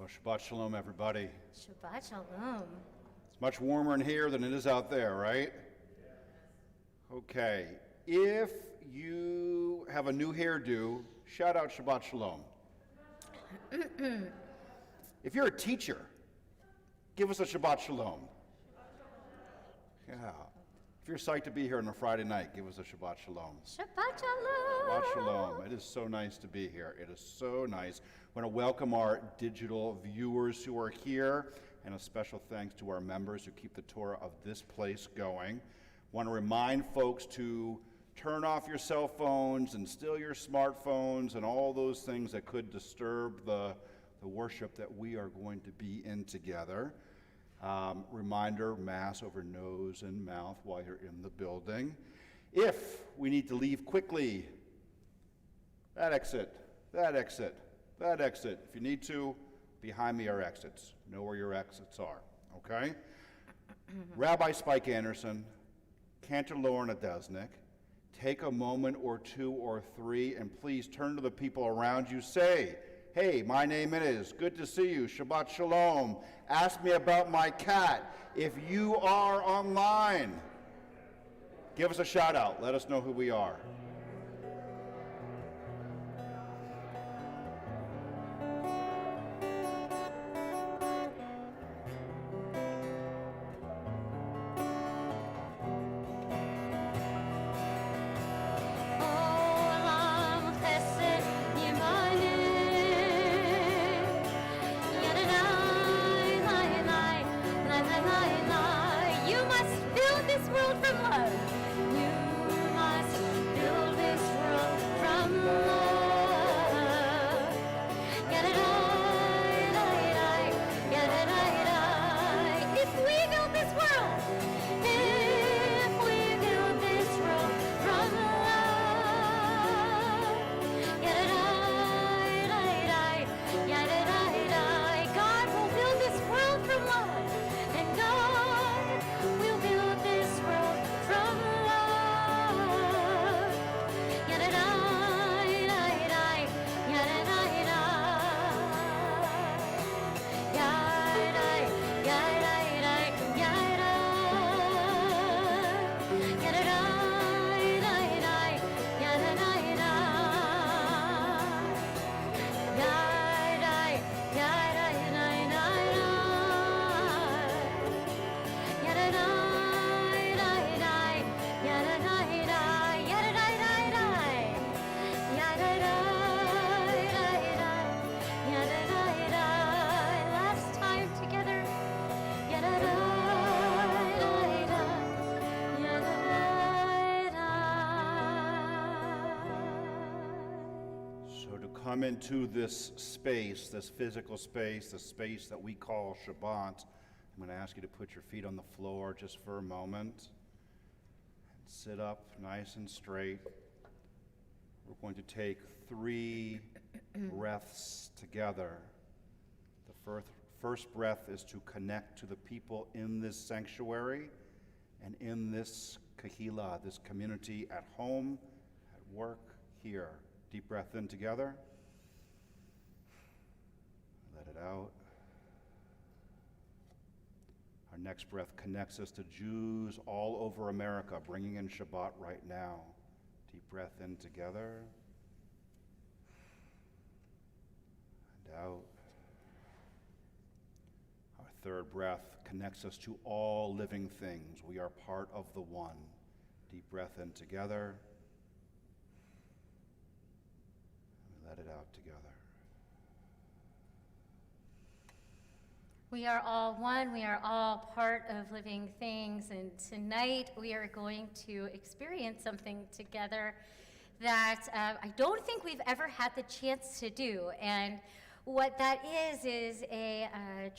Well, Shabbat Shalom, everybody. Shabbat Shalom. It's much warmer in here than it is out there, right? Okay. If you have a new hairdo, shout out Shabbat Shalom. If you're a teacher, give us a Shabbat Shalom. Yeah. If you're psyched to be here on a Friday night, give us a Shabbat Shalom. Shabbat Shalom. Shabbat Shalom. It is so nice to be here. It is so nice. I want to welcome our digital viewers who are here, and a special thanks to our members who keep the Torah of this place going. I want to remind folks to turn off your cell phones and still your smartphones and all those things that could disturb the worship that we are going to be in together. Reminder, mask over nose and mouth while you're in the building. If we need to leave quickly, that exit, that exit, that exit. If you need to, behind me are exits. Know where your exits are, okay? Rabbi Spike Anderson, Cantor Lauren Adesnik, take a moment or two or three and please turn to the people around you. Say, hey, my name is, good to see you, Shabbat Shalom. Ask me about my cat. If you are online, give us a shout out. Let us know who we are. Come into this space, this physical space, the space that we call Shabbat. I'm going to ask you to put your feet on the floor just for a moment and sit up nice and straight. We're going to take 3 breaths together. The first breath is to connect to the people in this sanctuary and in this kahila, this community at home, at work, here. Deep breath in together. Let it out. Our next breath connects us to Jews all over America, bringing in Shabbat right now. Deep breath in together. And out. Our third breath connects us to all living things. We are part of the one. Deep breath in together. And let it out together. We are all one, we are all part of living things, and tonight we are going to experience something together that I don't think we've ever had the chance to do. And what that is a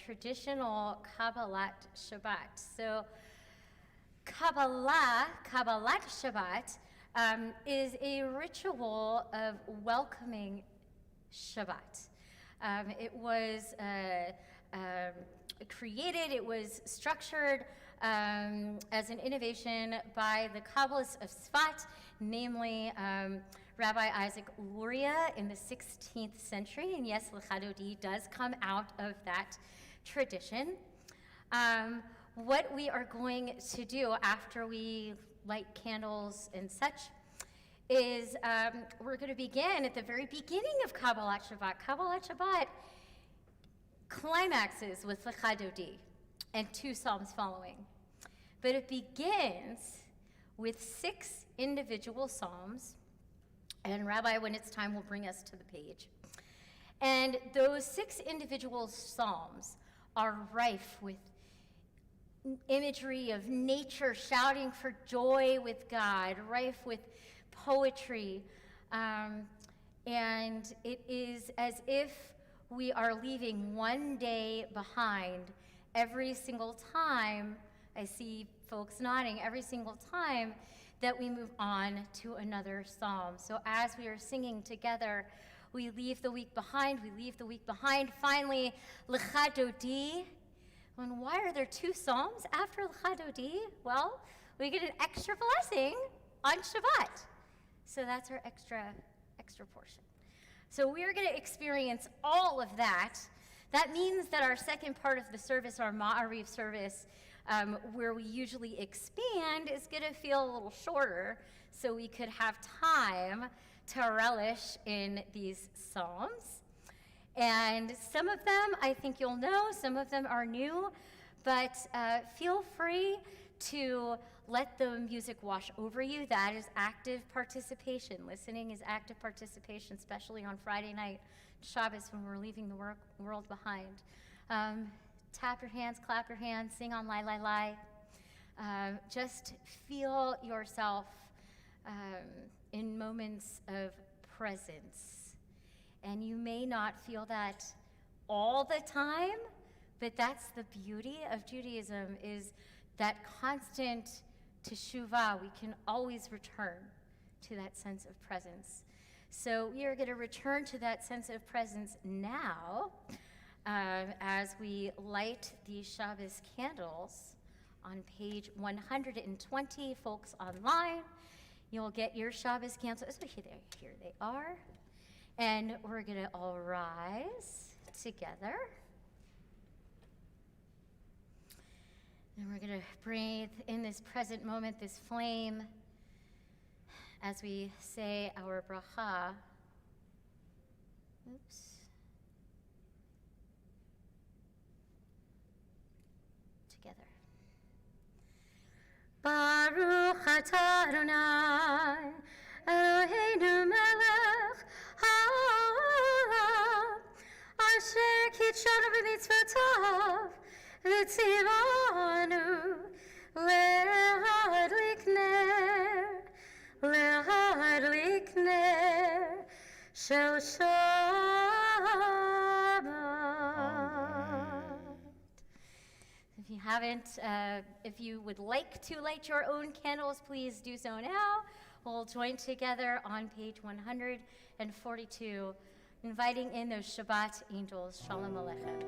traditional Kabbalat Shabbat. So Kabbalat Shabbat is a ritual of welcoming Shabbat. It was created, it was structured as an innovation by the Kabbalists of Sfat, namely Rabbi Isaac Luria in the 16th century, and yes, Lecha Dodi does come out of that tradition. What we are going to do after we light candles and such is we're going to begin at the very beginning of Kabbalat Shabbat. Kabbalat Shabbat climaxes with Lecha Dodi and 2 psalms following. But it begins with 6 individual psalms, and Rabbi, when it's time, will bring us to the page. And those 6 individual psalms are rife with imagery of nature shouting for joy with God, rife with poetry, and it is as if we are leaving one day behind every single time. I see folks nodding every single time that we move on to another psalm. So as we are singing together, we leave the week behind, we leave the week behind. Finally, Lecha Dodi. And why are there 2 psalms after Lecha Dodi? Well, we get an extra blessing on Shabbat. So that's our extra portion. So we're going to experience all of that. That means that our second part of the service, our Ma'ariv service, where we usually expand, is going to feel a little shorter, so we could have time to relish in these psalms. And some of them I think you'll know, some of them are new, but feel free to let the music wash over you. That is active participation. Listening is active participation, especially on Friday night, Shabbos, when we're leaving the world behind. Tap your hands, clap your hands, sing on Lai Lai Lai. Just feel yourself in moments of presence. And you may not feel that all the time, but that's the beauty of Judaism, is that constant teshuvah. We can always return to that sense of presence. So we are going to return to that sense of presence now as we light these Shabbos candles on page 120. Folks online, you'll get your Shabbos candles. Oh, here they are. And we're going to all rise together. And we're going to breathe in this present moment, this flame, as we say our bracha. Oops. Together. Baruch atah Adonai, Eloheinu melech haolam, asher kitshanu b'mitzvotav, v'tzivanu le'adlik ner shel Shabbat. If you haven't, if you would like to light your own candles, please do so now. We'll join together on page 142, inviting in those Shabbat angels. Shalom Aleichem.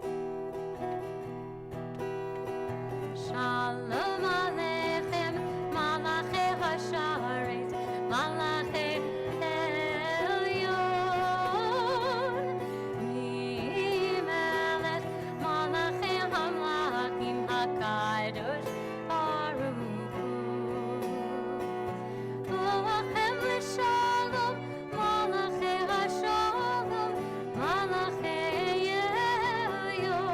Shalom Aleichem, Malachei Hasharet, Malachei Elyon, Mimelech, Malachei Hamlachim HaKadosh Baruch Hu. Lochem l'shalom, Malachei Hashalom, Malachei Elyon.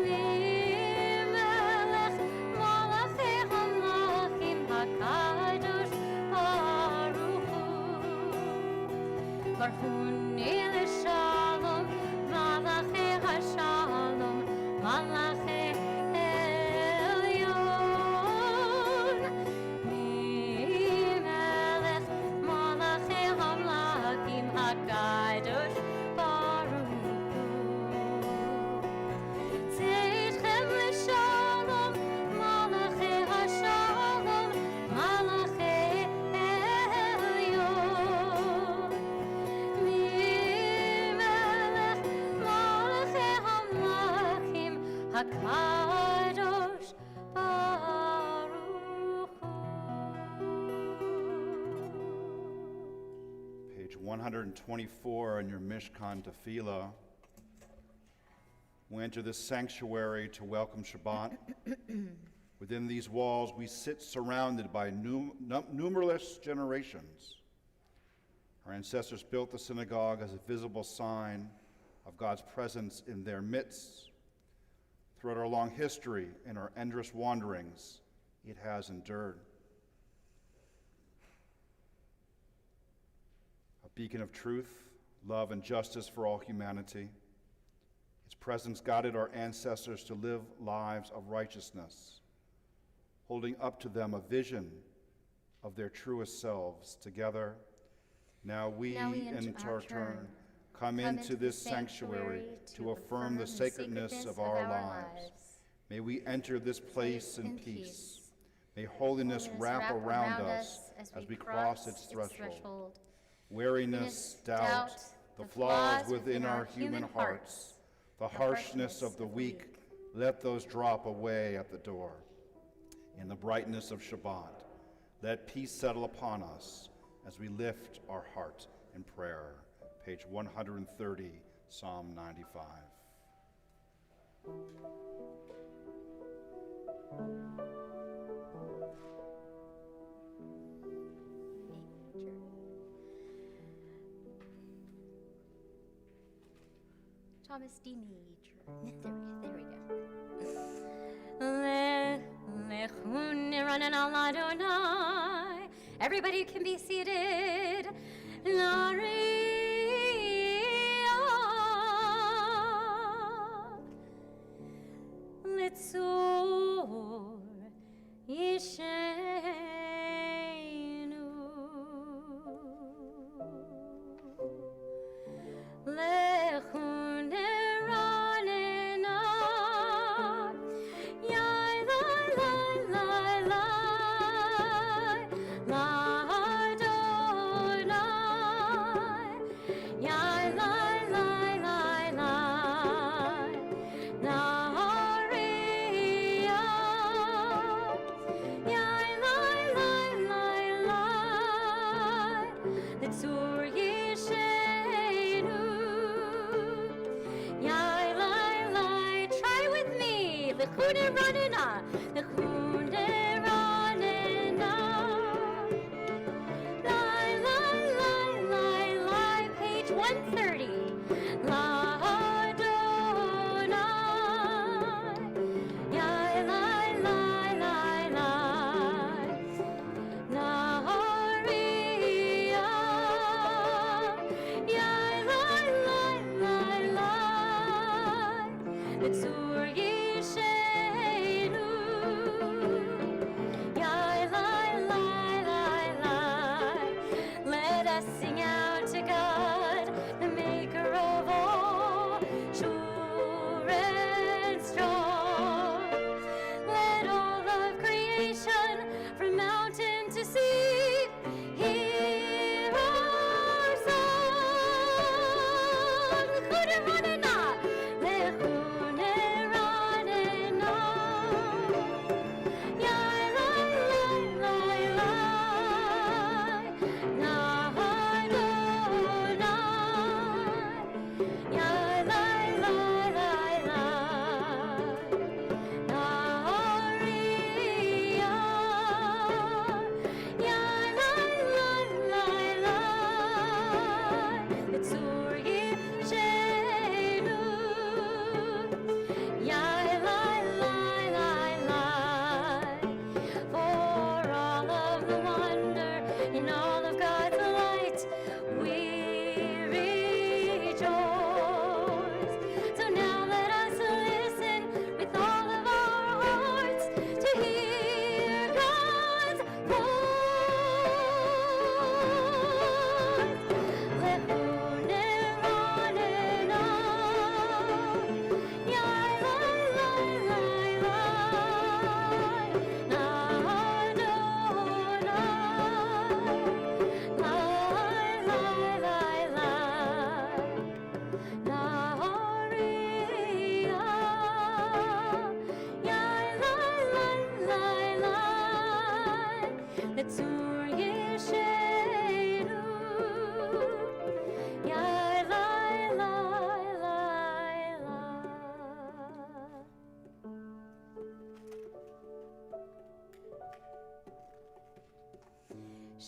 Mimelech, Malachei Hamlachim HaKadosh Baruch Hu. Barchuni l'shalom, Malachei Hashalom, Malachei Elyon. Mimelech, Malachei Hamlachim HaKadosh Baruch Hu. Tzedchem l'shalom, Malachei Hashalom, Malachei Elyon. 124 in your Mishkan Tefillah, we enter this sanctuary to welcome Shabbat. Within these walls, we sit surrounded by numberless generations. Our ancestors built the synagogue as a visible sign of God's presence in their midst. Throughout our long history and our endless wanderings, it has endured. A beacon of truth, love, and justice for all humanity. Its presence guided our ancestors to live lives of righteousness, holding up to them a vision of their truest selves. Together, now we in our turn, come into this sanctuary to affirm the sacredness of our lives. May we enter this place in peace. May holiness wrap around us as we cross its threshold. Weariness, doubt, the flaws within our human hearts, the harshness of the weak, let those drop away at the door. In the brightness of Shabbat, let peace settle upon us as we lift our heart in prayer. Page 130, Psalm 95. Thomas D. Major. There we go. Everybody can be seated. Litzor Yishenu Lechun Eranena Yai Lai Lai Lai Lai La Adonai Yai Lai Lai Lai Lai Nahariya Yai Lai Lai Lai Lai Litzur Yishenu Yai Lai Lai. Try with me. Lechun Eranena Lechun Eranena Lai Lai Lai Lai Lai. Page 130. La Adonai Yai Lai Lai Lai Lai Nahariya Yai Lai Lai Lai Lai Litzur Yishenu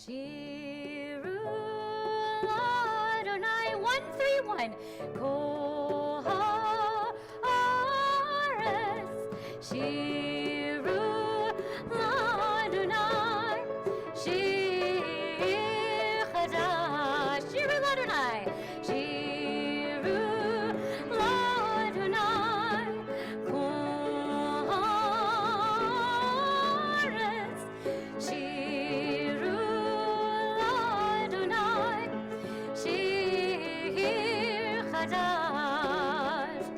Shiru Adonai 131. Kol haaretz. Shiru Adonai. Shir chadash. Shiru Adonai. Shiru Adonai. Kol haaretz. Shiru Adonai. Shir chadash.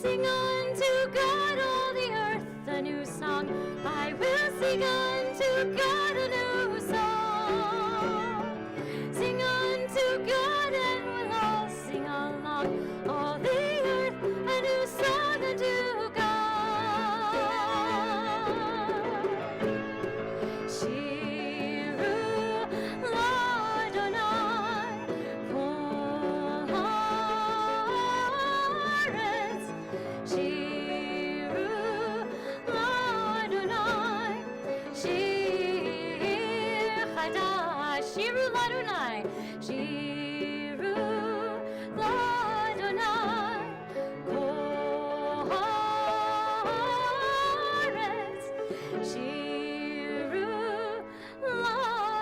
Sing unto God all the earth a new song. I will sing unto God a new song. Sing unto God and we'll all sing along. All the earth a new song unto God. Shiru Adonai. Kol haaretz. Shiru Adonai. Shir chadash. Shiru Adonai. Shiru Adonai. Kol haaretz. Shiru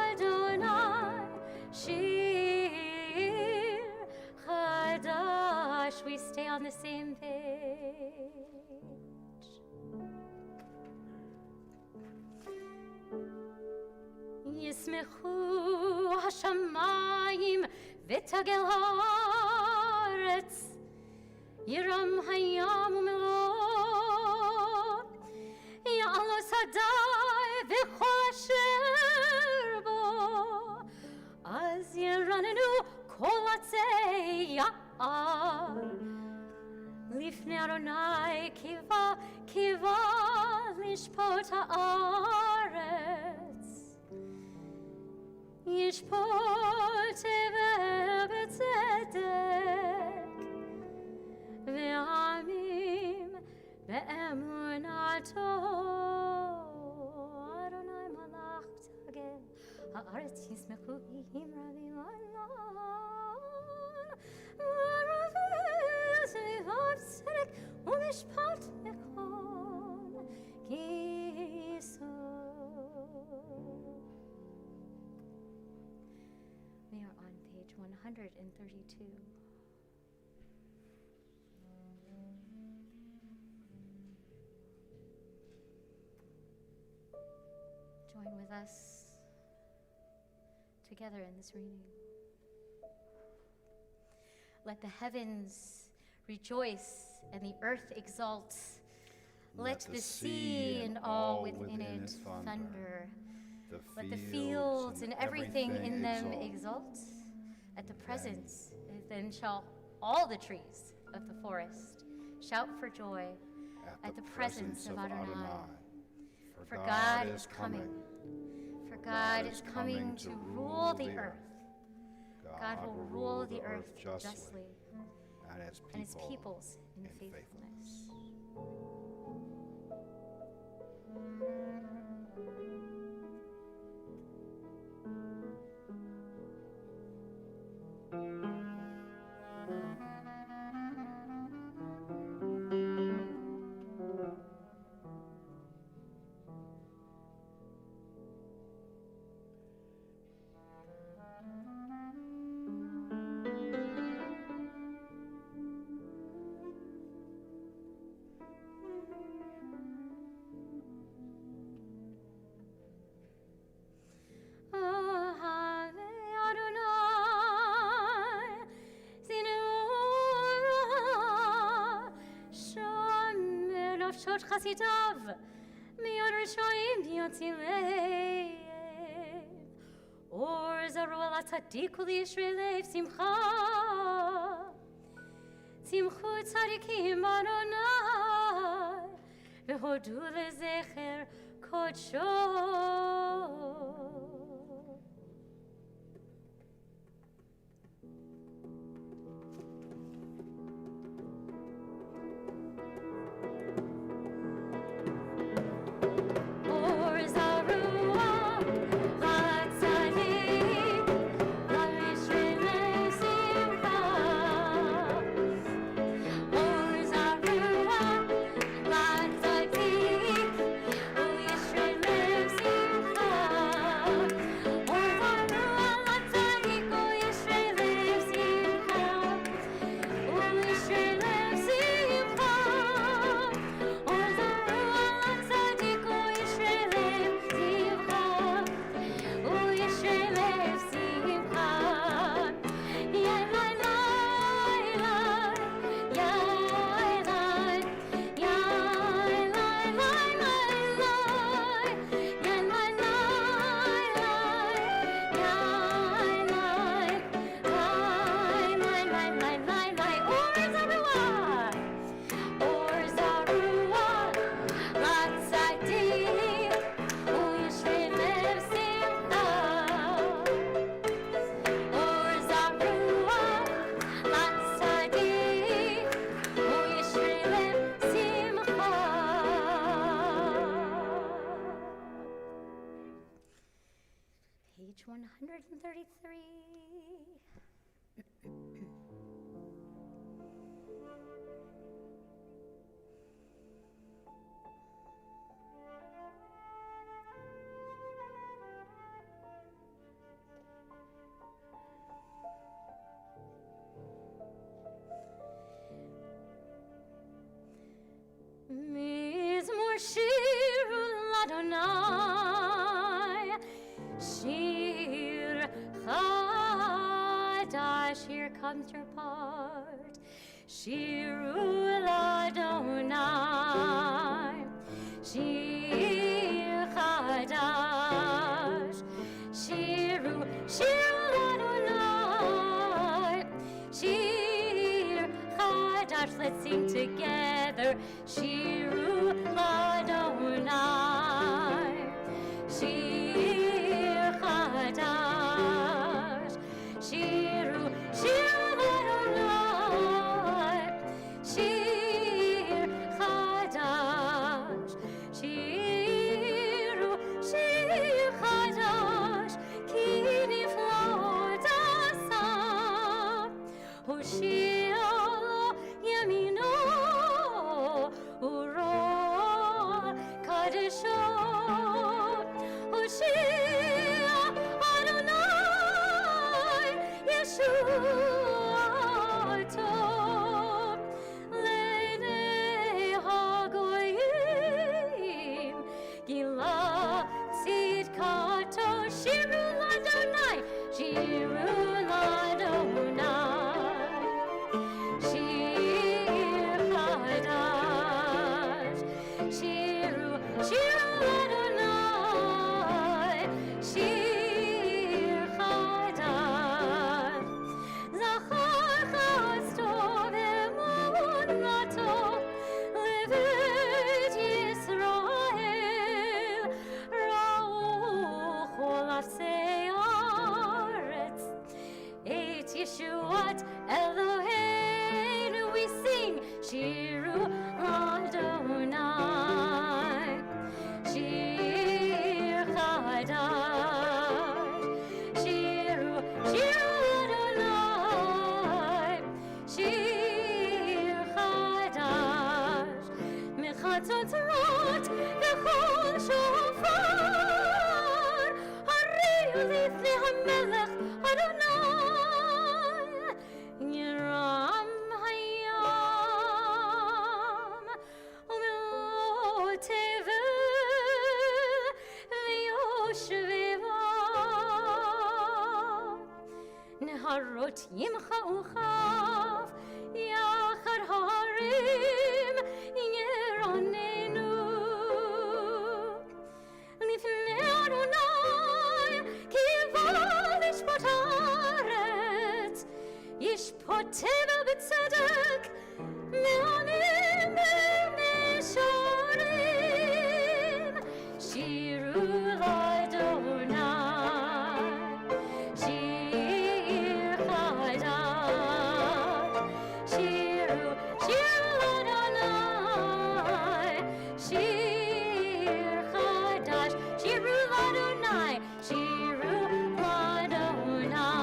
Adonai. Shir chadash. We stay on the same page. ישמחו השמיים ותגל הארץ, ירם הים ומלואו, יעלו שדי וכל אשר בו, אז ירננו כל עצי יער. לפני אדוני קיווה לשפוט הארץ. ישפוט בצדק ועמים באמונתו. אדוני מלך תגל, הארץ ישמחו עם רבים עליון. ורבים סביבו צדק ומשפט נכון כיסו. We are on page 132. Join with us together in this reading. Let the heavens rejoice and the earth exult. Let the sea and all within it thunder. Let the fields and everything in them exult. At the presence, then shall all the trees of the forest shout for joy at the presence of Adonai. For God is coming. For God is coming to rule the earth. God will rule the earth justly and his peoples in faithfulness. נפשות חסידיו, מיד רשעים יוצאים לב. אור זרוע לצדיק ולישרי לב שמחה. שמחו צדיקים אדוני, והודו לזכר קודשו. Or Zarua, Chatzaddik page 133. Mizmor shiru l'Adonai, shir chadash. Here comes your part. Shiru l'Adonai, shir chadash. Shiru l'Adonai, shir chadash. Let's sing together. Shiru l'Adonai, shir chadash. Shiru l'Adonai, shir chadash. Shiru chadash, ki niflo dasav. Hoshia yamino uro kadesho. Hoshia Adonai Yeshuato. Lenei hagoyim gila tzidkato. Shiru l'Adonai, shiru l'Adonai, shir chadash. Shiru l'Adonai, shir chadash. Zachar chasto v'emunato, levet Yisrael. Ra'u chol afsei haaretz, et Yeshuat Eloheinu. We sing Shiru Adonai, shir chadash. Shiru Adonai, shir chadash. Mechatzot v'chol shofar, hariu lifnei hamelech Adonai. Yeram hayam u'melo tevel v'yoshveva. Neharot yimcha'u chaf, yachar harim yeronenu. Lifnei Adonai kival yishpot haaretz, yishpot tevel b'tzedek, me'anim v'mishorim. Shiru l'Adonai, shir chadash. Shiru l'Adonai, shir chadash. Shiru l'Adonai, shiru l'Adonai,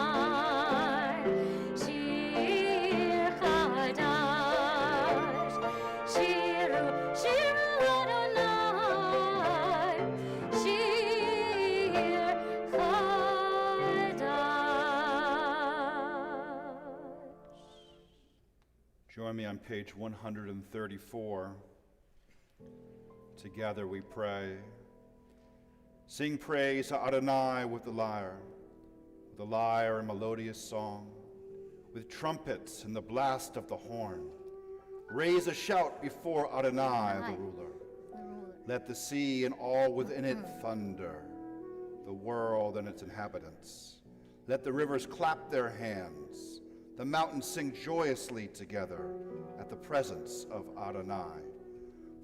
shir chadash. Shiru l'Adonai, shir chadash. Join me on page 134. Together we pray. Sing praise to Adonai with the lyre and melodious song, with trumpets and the blast of the horn. Raise a shout before Adonai, the ruler. Let the sea and all within it thunder, the world and its inhabitants. Let the rivers clap their hands, the mountains sing joyously together at the presence of Adonai.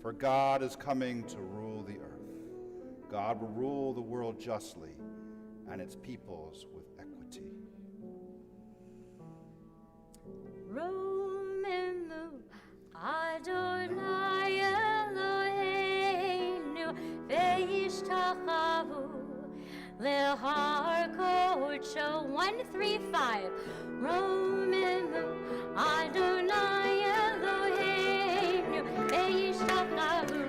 For God is coming to rule the earth. God will rule the world justly and its peoples with equity. Romemu Adonai Eloheinu ve'yishtachavu Lehar Kocho 135. Romelu Adonai Eloheinu Ve'yishtachavu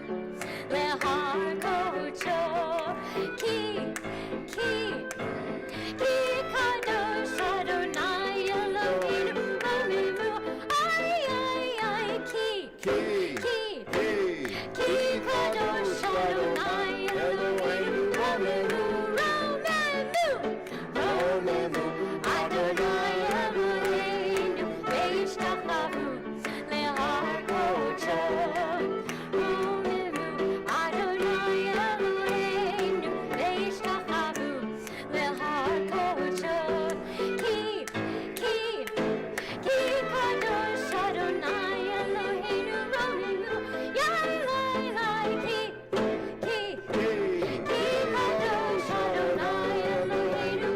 Lehar Kocho Ki Kadosh Adonai Eloheinu Romelu Ay Ki Kadosh Adonai Eloheinu Romelu Adonai Eloheinu Ve'yishtachavu Lehar Kocho Romelu Adonai Eloheinu Ve'yishtachavu Lehar Kocho Ki Kadosh Adonai Eloheinu Romelu Yai Ki Kadosh Adonai Eloheinu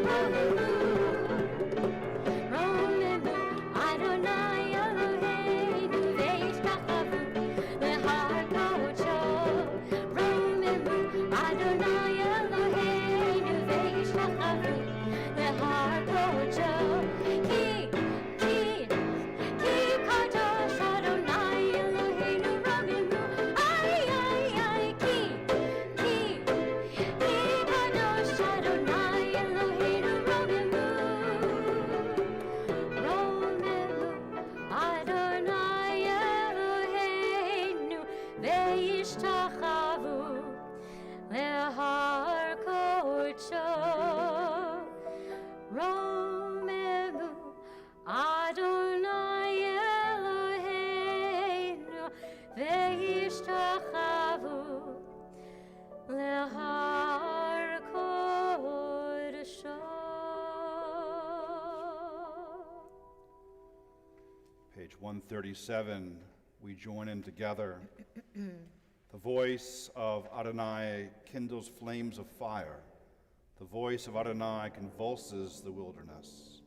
Romelu Adonai Eloheinu Ve'yishtachavu Lehar Kocho Romelu Adonai Eloheinu Ve'yishtachavu Lehar Kocho Ki Kadosh Adonai Eloheinu Romelu Ay Ki Kadosh Adonai Eloheinu Romelu Adonai Eloheinu Ve'yishtachavu Lehar Kocho Romelu Adonai Eloheinu Ve'yishtachavu Lehar Kodesh. Page 137, we join in together. The voice of Adonai kindles flames of fire. The voice of Adonai convulses the wilderness.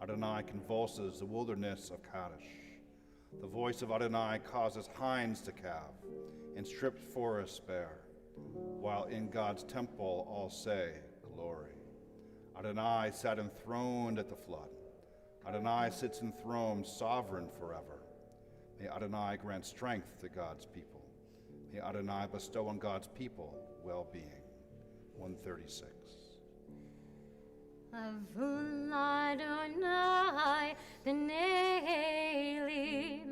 Adonai convulses the wilderness of Kadesh. The voice of Adonai causes hinds to calve and stripped forests bare, while in God's temple all say, glory. Adonai sat enthroned at the flood. Adonai sits enthroned, sovereign forever. May Adonai grant strength to God's people. May Adonai bestow on God's people well-being. 136. Avun Adonai b'ne'elim,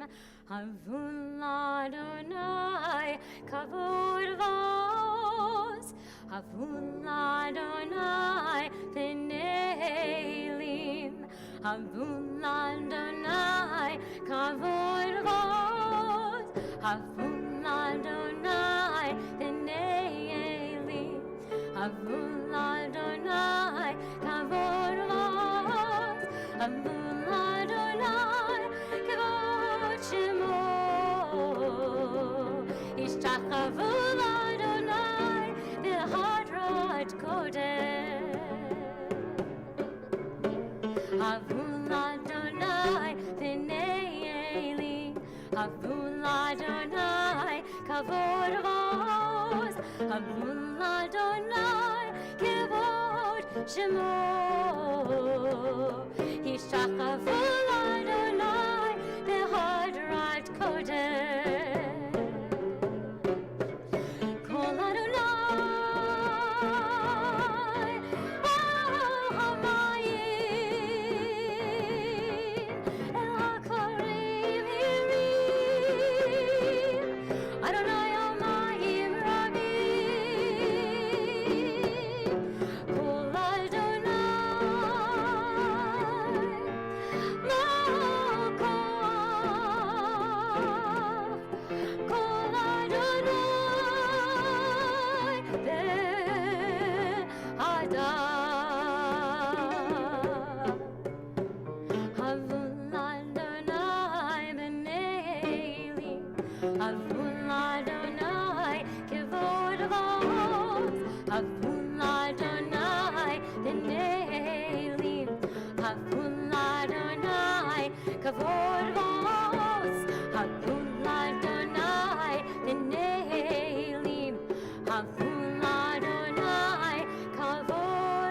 Avun Adonai kavod vos, Avun Adonai b'ne'elim, Avun Adonai kavod vos, Avun Adonai b'ne'elim, Avun Adonai kavod vos, Avun Adonai kavod shemo, Ishtachavu Adonai b'hadrat kodesh. Avun Adonai b'ne'elim, Avun Adonai kavod vos, Avun Adonai kavod shemo, Yishtachavu Adonai b'hadrat kodesh. Kol Adonai hamayim el hakarim hirim, Adonai hamayim rabim, Kol Adonai malkoach, Kol Adonai be'adam. Avun Adonai b'ne'elim, Avun Adonai kavod vos, Avun Adonai b'ne'elim, Avun Adonai kavod vos, Avun Adonai b'ne'elim, Avun Adonai kavod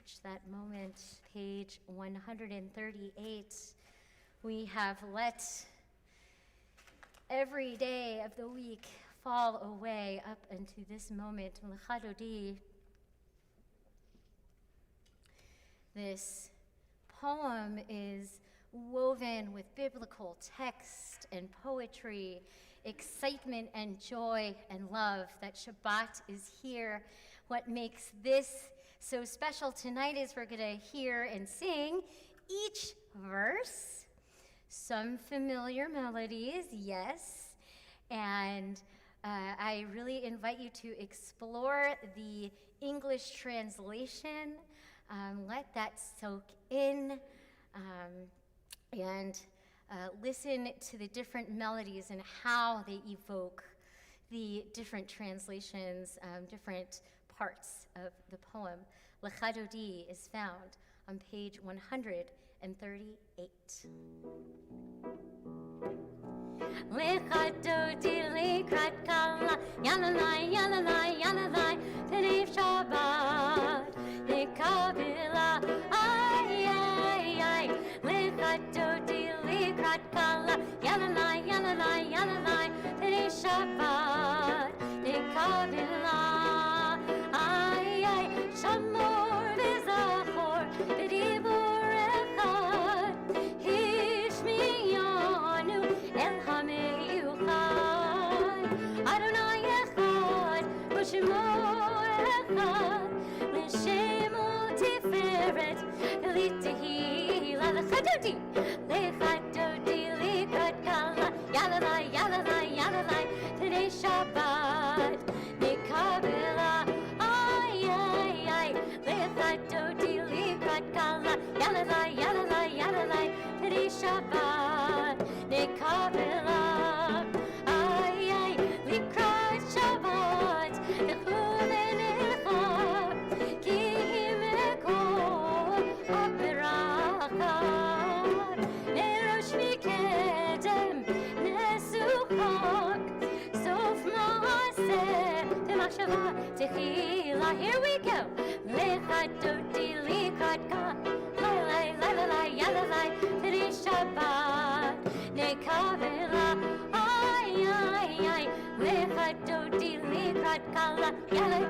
reached that moment. Page 138. We have let every day of the week fall away up into this moment. L'chadodi. This poem is woven with biblical text and poetry, excitement and joy and love that Shabbat is here. What makes this so special tonight is we're going to hear and sing each verse, some familiar melodies, yes, and I really invite you to explore the English translation. Let that soak in, and listen to the different melodies and how they evoke the different translations, different parts of the poem. L'chadodi is found on page 138. L'chadodi likrat kala, yalalai, yalalai, yalalai, P'nei Shabbat, L'kabila, ay, ay, ay, L'chadodi likrat kala, yalalai, yalalai, yalalai, P'nei Shabbat, L'kabila, ay, ay, Shamor v'zachor, b'dibur echad, Hishmiyanu el hameyuchad, Adonai echad, U'shemo echad, L'shemo tiferet, L'tehila, L'chadodi, L'chadodi, L'kad kala, Yalalai, yalalai, yalalai, P'nei Shabbat, L'kabila, ay, ay, ay, L'chadodi, L'kad kala, Yalalai, yalalai, yalalai, P'nei Shabbat, L'kabila, ay, ay, L'krat Shabbat, L'chumen ilchab, Ki mekor ha'berachah, Nerosh mikedem, Nesuchak, Sof ma'aseh, T'machshava, Techila. Here we go. L'chadodi, L'krat kala, Lalai, lalai, yalalai, P'nei Shabbat, L'kabila, ay, ay, ay, L'chadodi, L'krat kala, Yalalai,